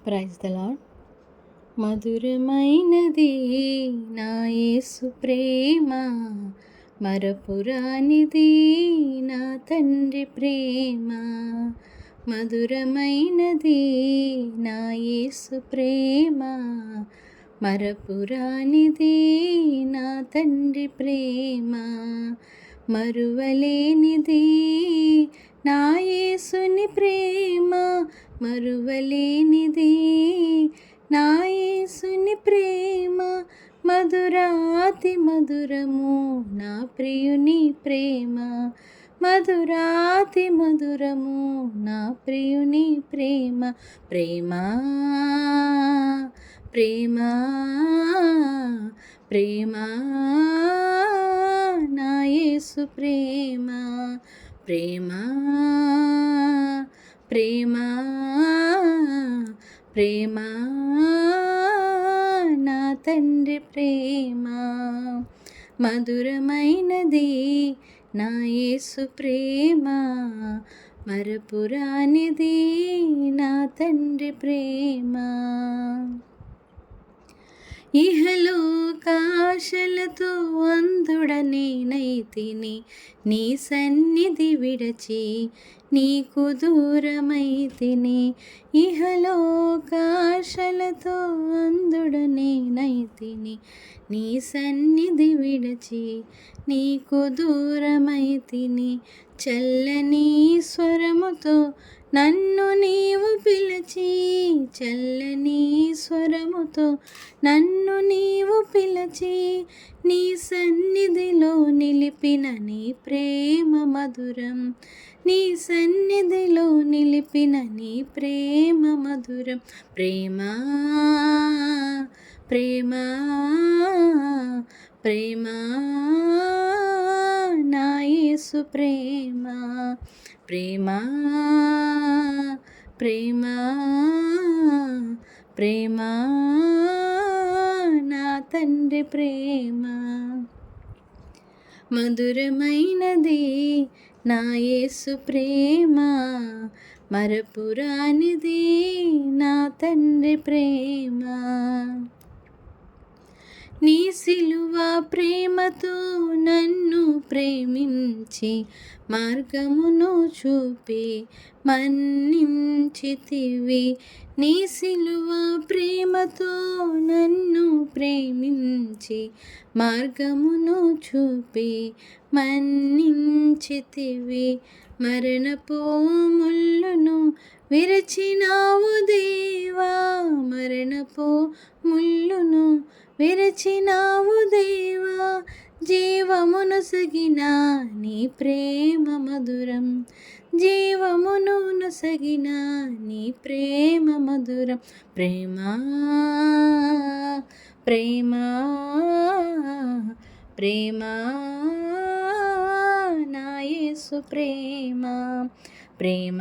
Praise the lord. మధురమైనది నా యేసు ప్రేమ, మరపురానిది నా తండ్రి ప్రేమ. మధురమైనది నా యేసు ప్రేమ, మరపురానిది నా తండ్రి ప్రేమ. మరువలేనిది నా యేసుని ప్రేమ, మరువలేనిది నా యేసుని ప్రేమ. మధురాతి మధురము నా ప్రియుని ప్రేమ, మధురాతి మధురము నా ప్రియుని ప్రేమ. ప్రేమ ప్రేమ ప్రేమ నా యేసు ప్రేమ. ప్రేమ ప్రేమ ప్రేమ నా తండ్రి ప్రేమ. మధురమైనది నా యేసు ప్రేమ, మరపురానిది నా తండ్రి ప్రేమ. ఇహలోకాశలతో అంధుడనేనైతిని, నీ సన్నిధి విడచి నీకు దూరమైతిని. ఇహలోకాశలతో అంధుడనేనైతిని, నీ సన్నిధి విడచి నీకు దూరమైతిని. చల్లని స్వరముతో నన్ను నీవు పిలిచి, చల్లని స్వరముతో నన్ను నీవు పిలిచి, నీ సన్నిధిలో నిలిపిన నీ ప్రేమ మధురం, నీ సన్నిధిలో నిలిపిన నీ ప్రేమ మధురం. ప్రేమ ప్రేమ ప్రేమ నా యేసు ప్రేమ. ప్రేమ ప్రేమ ప్రేమ నా తండ్రి ప్రేమ. మధురమైనది నా యేసు ప్రేమ, మరపురానిది నా తండ్రి ప్రేమ. నీ సిలువ ప్రేమతో నన్ను ప్రేమించి మార్గమును చూపి మన్నించితివి. నీ సిలువ ప్రేమతో నన్ను ప్రేమించి మార్గమును చూపి మన్నించితివి. మరణపు ముళ్ళును విరచినావు దేవా, మరణపు ముళ్ళును విరచినావు దేవా. జీవమును సగిన నీ ప్రేమ మధురం, జీవమును నొసగిన నీ ప్రేమ మధురం. ప్రేమ ప్రేమ ప్రేమ నా యేసు ప్రేమ. ప్రేమ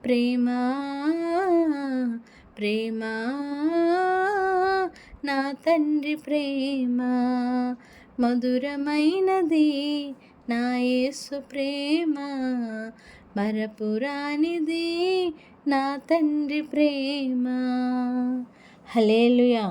ప్రేమ ప్రేమ నా తండ్రి ప్రేమ. మధురమైనది నా యేసు ప్రేమ, మరపురానిది నా తండ్రి ప్రేమ. హల్లెలూయా.